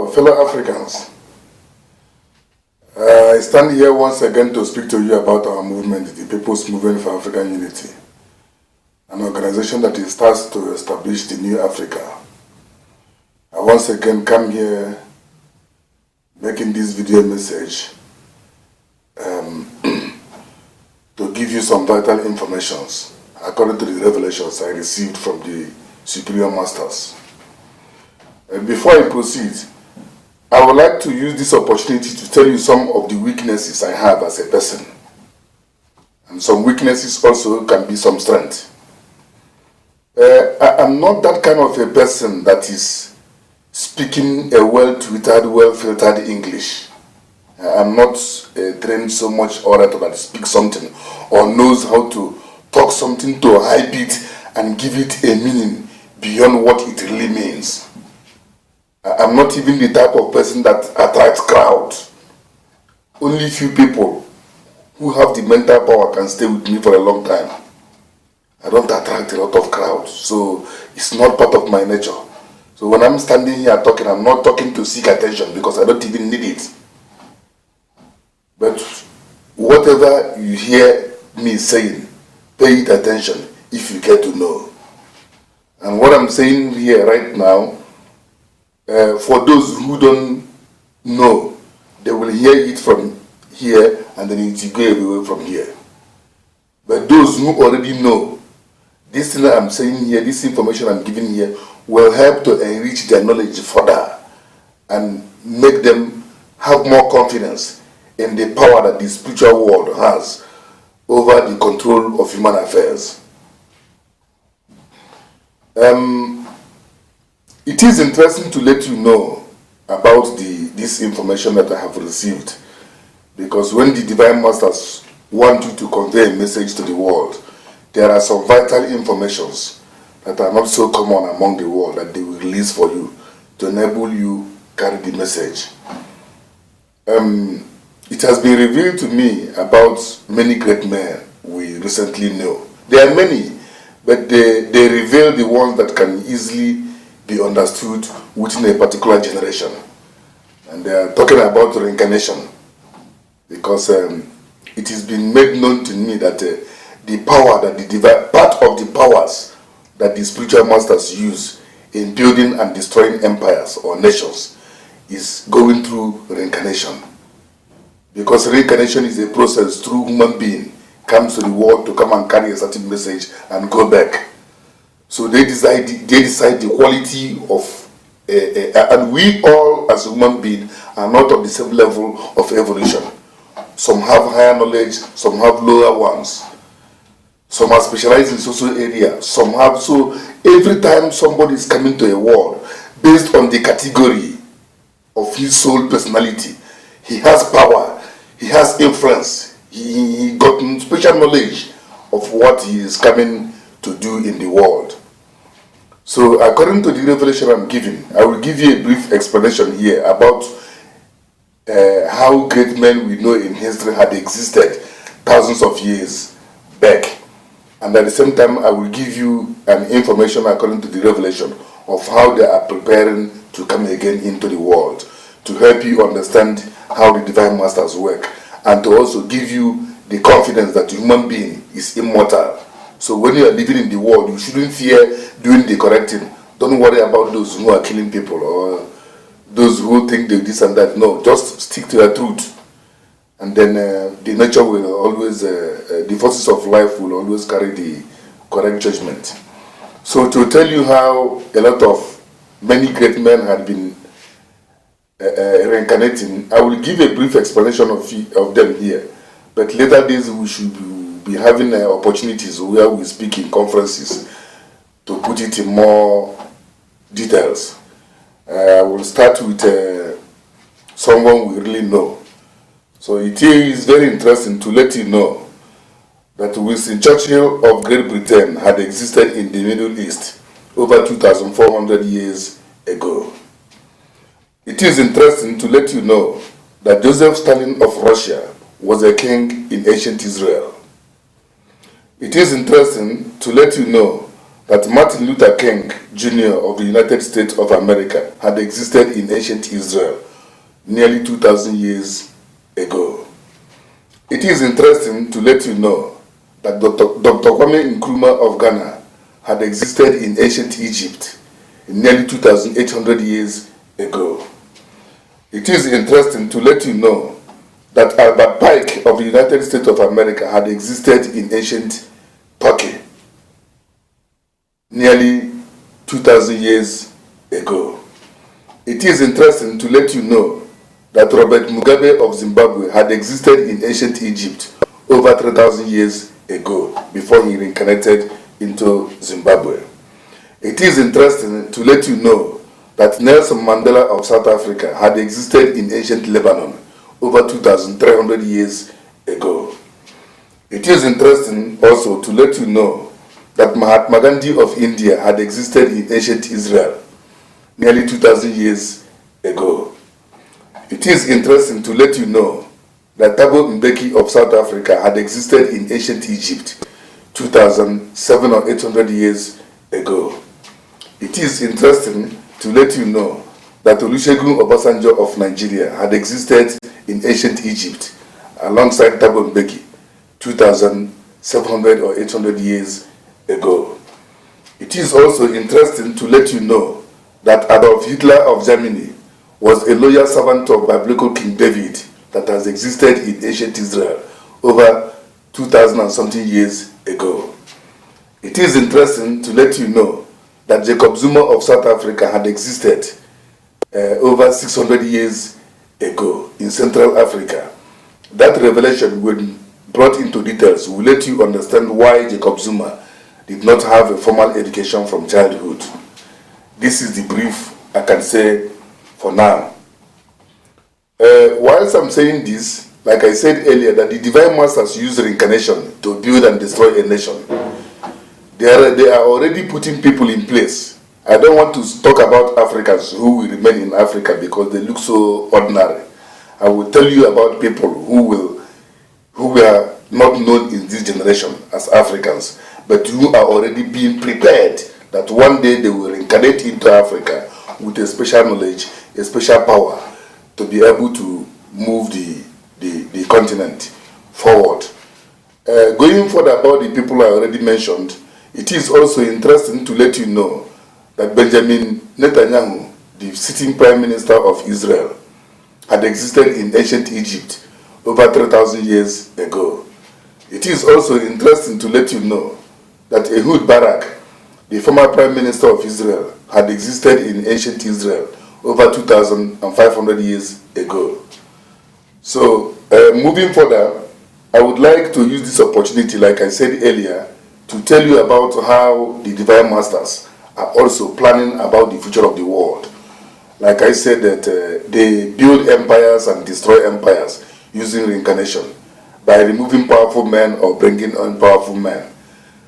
fellow Africans. I stand here once again to speak to you about our movement, the People's Movement for African Unity, an organization that is tasked to establish the new Africa. I once again come here making this video message to give you some vital informations according to the revelations I received from the superior masters. Before I proceed, I would like to use this opportunity to tell you some of the weaknesses I have as a person. And some weaknesses also can be some strength. I am not that kind of a person that is speaking a well-twittered, well-filtered English. I'm not trained so much orator that speaks something or knows how to talk something to hype it and give it a meaning beyond what it really means. I'm not even the type of person that attracts crowds. Only few people who have the mental power can stay with me for a long time. I don't attract a lot of crowds, so it's not part of my nature. So when I'm standing here talking, I'm not talking to seek attention because I don't even need it. But whatever you hear me saying, pay it attention if you care to know. And what I'm saying here right now, for those who don't know, they will hear it from here and then it will go away from here. But those who already know, this thing I'm saying here, this information I'm giving here, will help to enrich their knowledge further and make them have more confidence in the power that the spiritual world has over the control of human affairs. It is interesting to let you know about this information that I have received, because when the Divine Masters want you to convey a message to the world, there are some vital informations that are not so common among the world that they will release for you to enable you carry the message. It has been revealed to me about many great men we recently know. There are many, but they reveal the ones that can easily be understood within a particular generation. And they are talking about reincarnation, because it has been made known to me that the power that the divine, part of the powers that the spiritual masters use in building and destroying empires or nations is going through reincarnation. Because reincarnation is a process through human being comes to the world to come and carry a certain message and go back. So they decide the quality of, and we all as human beings are not of the same level of evolution. Some have higher knowledge, some have lower ones. Some are specialized in social area, some have, so every time somebody is coming to a world, based on the category of his soul personality, he has power, he has influence, he got special knowledge of what he is coming to do in the world. So according to the revelation I'm giving, I will give you a brief explanation here about how great men we know in history had existed thousands of years back. And at the same time, I will give you an information according to the revelation of how they are preparing to come again into the world, to help you understand how the Divine Masters work, and to also give you the confidence that the human being is immortal. So when you are living in the world, you shouldn't fear doing the correct thing. Don't worry about those who are killing people or those who think they this and that. No, just stick to the truth. And then the nature will always, the forces of life will always carry the correct judgment. So to tell you how a lot of many great men had been reincarnating, I will give a brief explanation of them here. But later days we should be having opportunities where we speak in conferences to put it in more details. I will start with someone we really know. So it is very interesting to let you know that Winston Churchill of Great Britain had existed in the Middle East over 2,400 years ago. It is interesting to let you know that Joseph Stalin of Russia was a king in ancient Israel. It is interesting to let you know that Martin Luther King Jr. of the United States of America had existed in ancient Israel nearly 2,000 years ago. It is interesting to let you know that Dr. Kwame Nkrumah of Ghana had existed in ancient Egypt nearly 2,800 years ago. It is interesting to let you know that Albert Pike of the United States of America had existed in ancient Turkey nearly 2,000 years ago. It is interesting to let you know that Robert Mugabe of Zimbabwe had existed in ancient Egypt over 3,000 years ago before he reincarnated into Zimbabwe. It is interesting to let you know that Nelson Mandela of South Africa had existed in ancient Lebanon over 2,300 years ago. It is interesting also to let you know that Mahatma Gandhi of India had existed in ancient Israel nearly 2,000 years ago. It is interesting to let you know that Thabo Mbeki of South Africa had existed in ancient Egypt 2,700 or 800 years ago. It is interesting to let you know that Olusegun Obasanjo of Nigeria had existed in ancient Egypt alongside Thabo Mbeki 2,700 or 800 years ago. It is also interesting to let you know that Adolf Hitler of Germany was a loyal servant of biblical King David that has existed in ancient Israel over 2,000 and something years ago. It is interesting to let you know that Jacob Zuma of South Africa had existed over 600 years ago in Central Africa. That revelation, when brought into details, will let you understand why Jacob Zuma did not have a formal education from childhood. This is the brief I can say for now. Whilst I'm saying this, like I said earlier, that the Divine Masters use reincarnation to build and destroy a nation. They are already putting people in place. I don't want to talk about Africans who will remain in Africa because they look so ordinary. I will tell you about people who were not known in this generation as Africans, but who are already being prepared that one day they will reincarnate into Africa with a special knowledge, a special power to be able to move the continent forward. Going further about the people I already mentioned, it is also interesting to let you know that Benjamin Netanyahu, the sitting Prime Minister of Israel, had existed in ancient Egypt over 3,000 years ago. It is also interesting to let you know that Ehud Barak, the former Prime Minister of Israel, had existed in ancient Israel over 2,500 years ago. So, moving further, I would like to use this opportunity, like I said earlier, to tell you about how the Divine Masters are also planning about the future of the world. Like I said, that they build empires and destroy empires using reincarnation by removing powerful men or bringing on powerful men.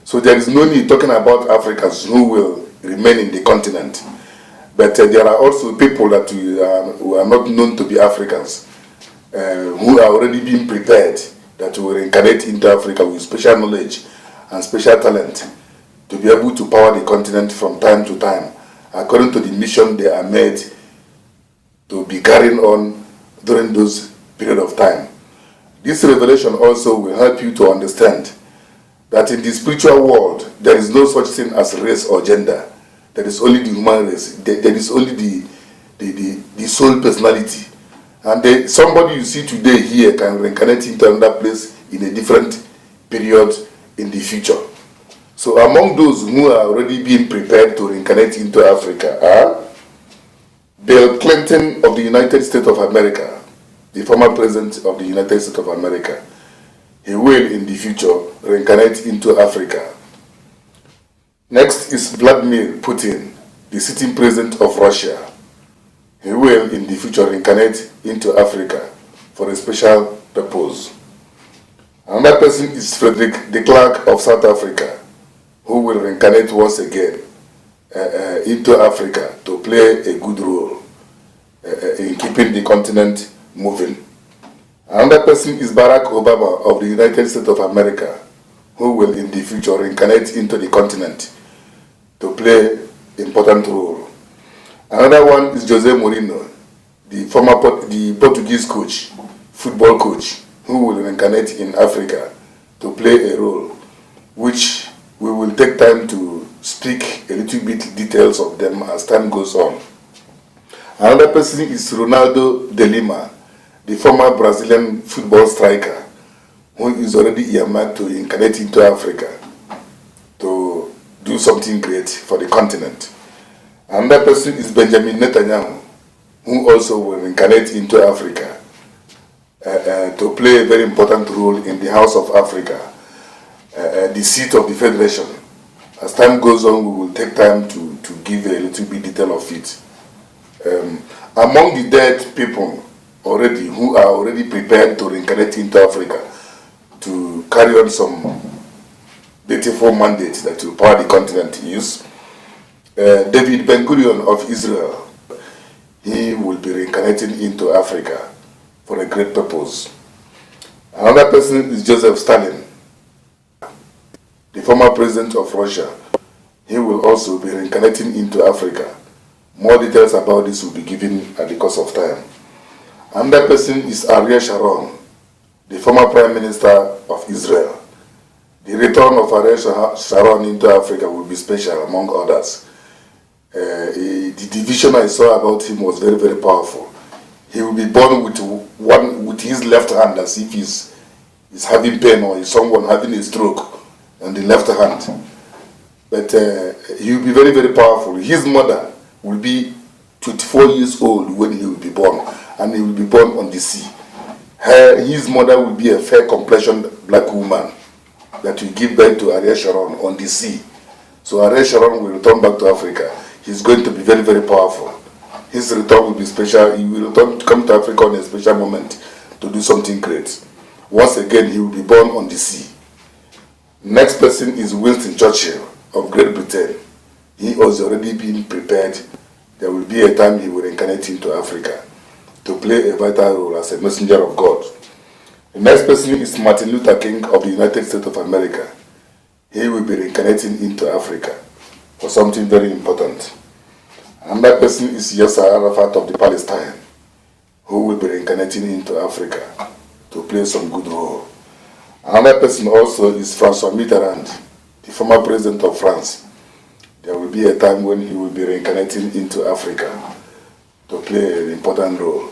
So there is no need talking about Africans who will remain in the continent. But there are also people that who are not known to be Africans, who are already being prepared that will reincarnate into Africa with special knowledge and special talent to be able to power the continent from time to time, according to the mission they are made to be carrying on during those period of time. This revelation also will help you to understand that in the spiritual world, there is no such thing as race or gender. There is only the human race. There is only the soul personality. And somebody you see today here can reincarnate into another place in a different period in the future. So among those who are already being prepared to reincarnate into Africa are Bill Clinton of the United States of America, the former president of the United States of America. He will in the future reincarnate into Africa. Next is Vladimir Putin, the sitting president of Russia. He will in the future reincarnate into Africa for a special purpose. Another person is Frederick de Klerk of South Africa, who will reincarnate once again into Africa to play a good role in keeping the continent moving. Another person is Barack Obama of the United States of America, who will in the future reincarnate into the continent to play important role. Another one is Jose Mourinho, the Portuguese coach, football coach, who will reincarnate in Africa to play a role, which we will take time to speak a little bit details of them as time goes on. Another person is Ronaldo de Lima, the former Brazilian football striker, who is already earmarked to incarnate into Africa to do something great for the continent. Another person is Benjamin Netanyahu, who also will incarnate into Africa to play a very important role in the House of Africa, the seat of the Federation. As time goes on, we will take time to give a little bit detail of it. Among the dead people already, who are already prepared to reincarnate into Africa to carry on some beautiful mandates that will power the continent, is David Ben-Gurion of Israel. He will be reincarnating into Africa for a great purpose. Another person is Joseph Stalin, the former president of Russia. He will also be reincarnating into Africa. More details about this will be given at the course of time. Another person is Ariel Sharon, the former prime minister of Israel. The return of Ariel Sharon into Africa will be special among others. The division I saw about him was very, very powerful. He will be born with his left hand, as if he's having pain or is someone having a stroke on the left hand. But he will be very, very powerful. His mother will be 24 years old when he will be born, and he will be born on the sea. His mother will be a fair complexioned black woman that will give birth to Ariel Sharon on the sea. So Ariel Sharon will return back to Africa. He's going to be very, very powerful. His return will be special. He will return to come to Africa on a special moment to do something great. Once again, he will be born on the sea. Next person is Winston Churchill of Great Britain. He has already been prepared. There will be a time he will incarnate into Africa to play a vital role as a messenger of God. The next person is Martin Luther King of the United States of America. He will be reincarnating into Africa for something very important. Another person is Yasser Arafat of the Palestine, who will be reincarnating into Africa to play some good role. Another person also is François Mitterrand, the former president of France. There will be a time when he will be reincarnating into Africa to play an important role.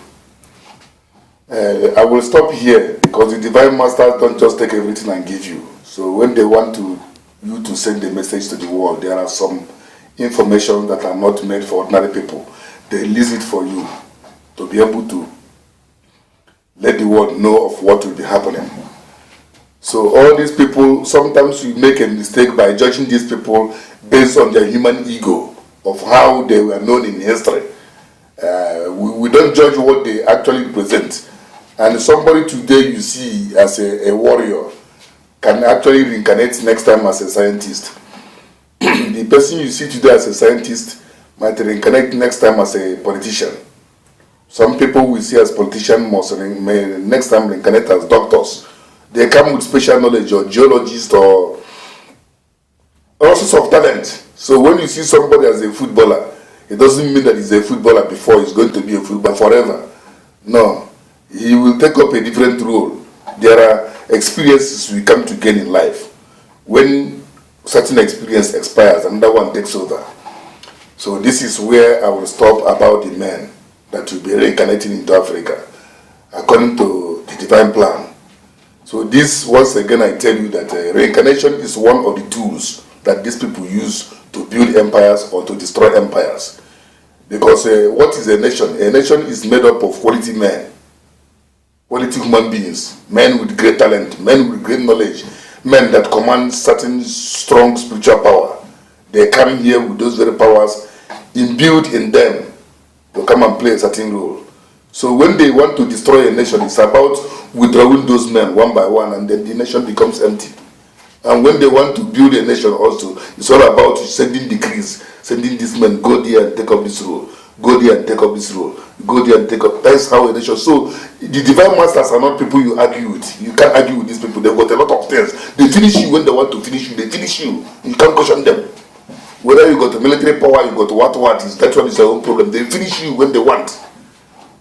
I will stop here because the Divine Masters don't just take everything and give you. So when they want you to send a message to the world, there are some information that are not made for ordinary people. They release it for you to be able to let the world know of what will be happening. So all these people, sometimes we make a mistake by judging these people based on their human ego of how they were known in history. We don't judge what they actually represent. And somebody today you see as a warrior can actually reincarnate next time as a scientist. The person you see today as a scientist might reincarnate next time as a politician. Some people we see as politicians may next time reincarnate as doctors. They come with special knowledge, or geologists, or all sorts of talent. So when you see somebody as a footballer, it doesn't mean that he's a footballer before he's going to be a footballer forever. No, he will take up a different role. There are experiences we come to gain in life. When certain experience expires, another one takes over. So this is where I will stop about the men that will be reincarnating into Africa according to the divine plan. So this, once again, I tell you that reincarnation is one of the tools that these people use to build empires or to destroy empires. Because what is a nation? A nation is made up of quality men, quality human beings, men with great talent, men with great knowledge, men that command certain strong spiritual power. They come here with those very powers imbued in them to come and play a certain role. So when they want to destroy a nation, it's about withdrawing those men one by one, and then the nation becomes empty. And when they want to build a nation also, it's all about sending decrees, sending these men, go there and take up this role, go there and take up this role, go there and take up. That's how a nation. So the divine masters are not people you argue with. You can't argue with these people. They've got a lot of things. They finish you when they want to finish you. They finish you. You can't caution them. Whether you got military power, you got what is that one is your own problem. They finish you when they want.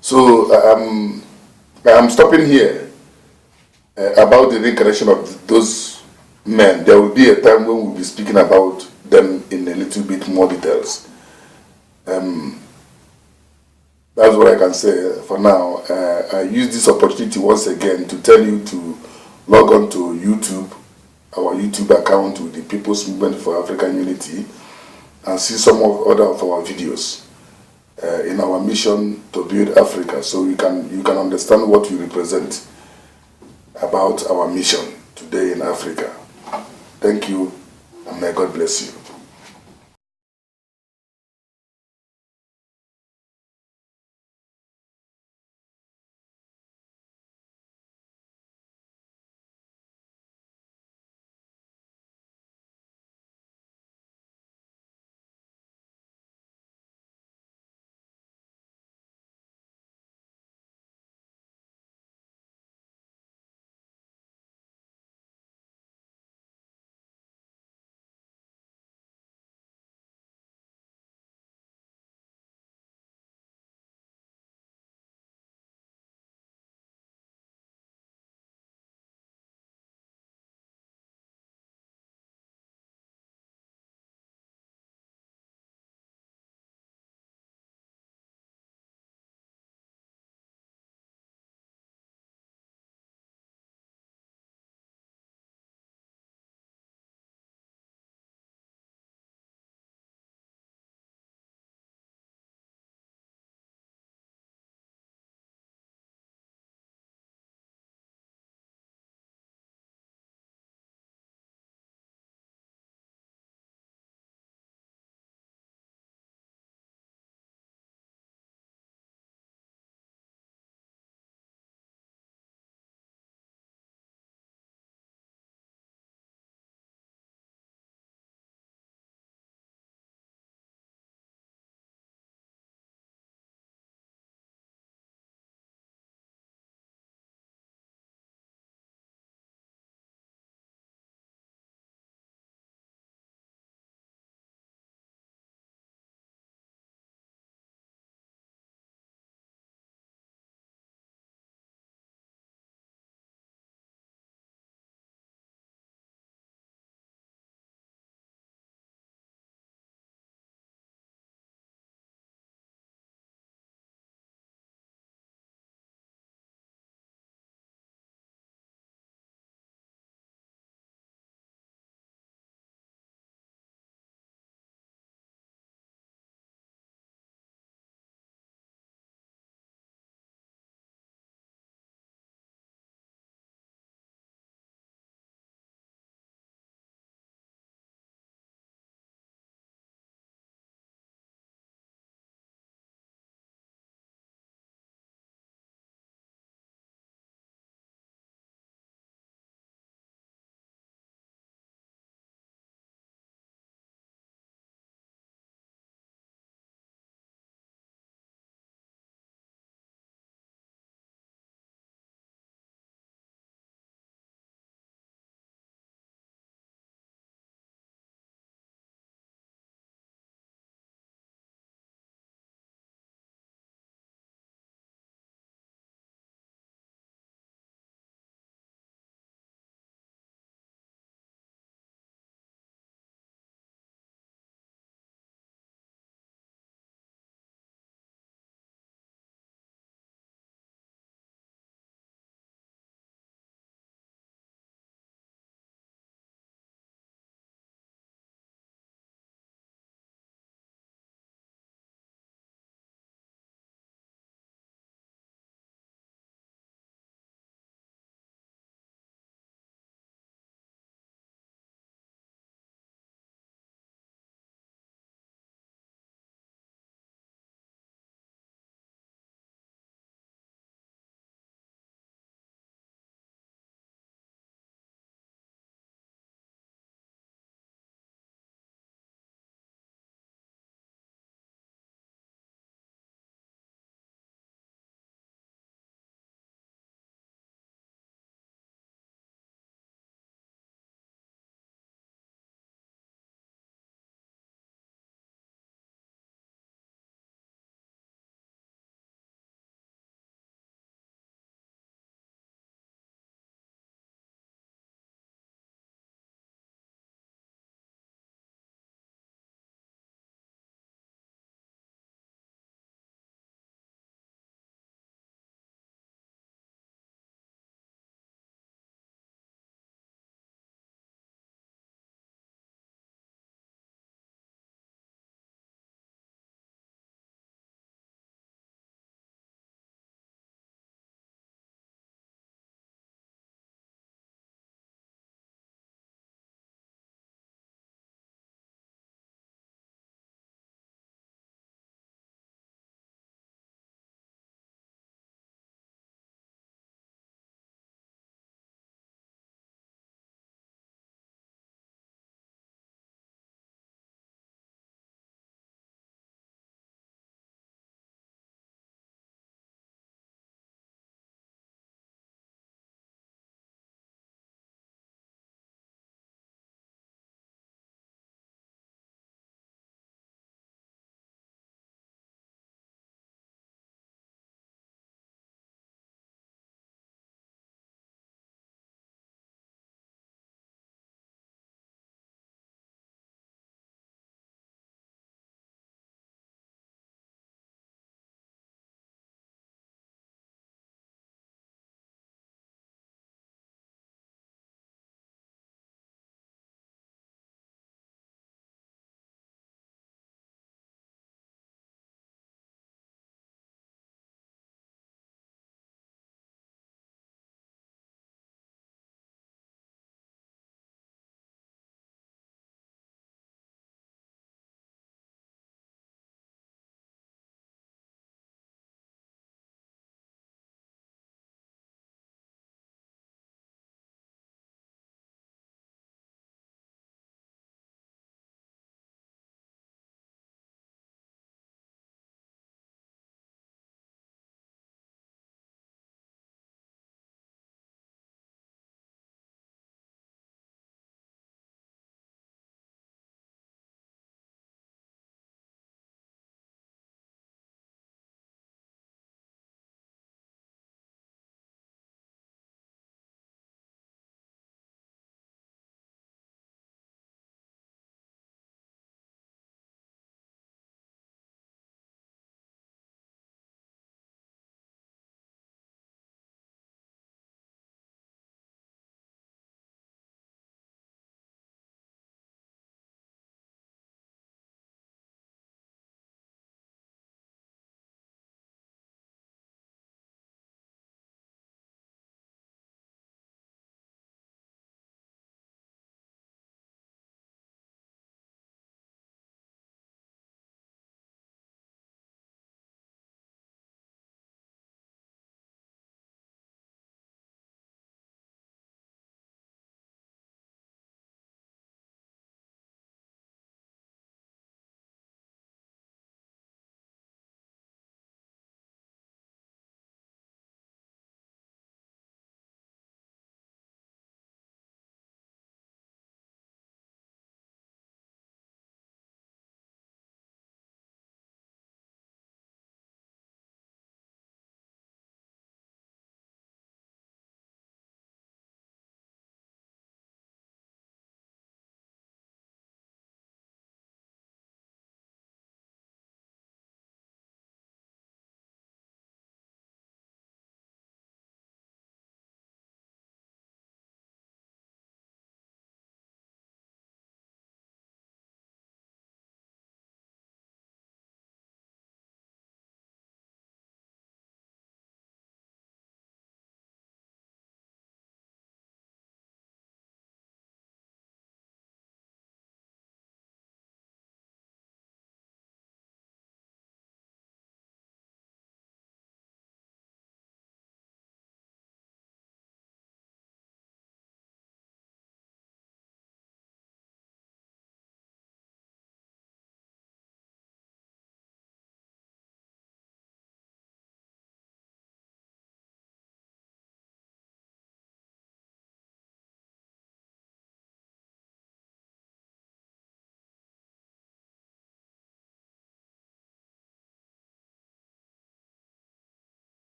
So I'm stopping here about the reincarnation of those men. There will be a time when we'll be speaking about them in a little bit more details. That's what I can say for now. I use this opportunity once again to tell you to log on to YouTube, our YouTube account with the People's Movement for African Unity, and see some of our videos in our mission to build Africa, so you can understand what we represent about our mission today in Africa. Thank you, and may God bless you.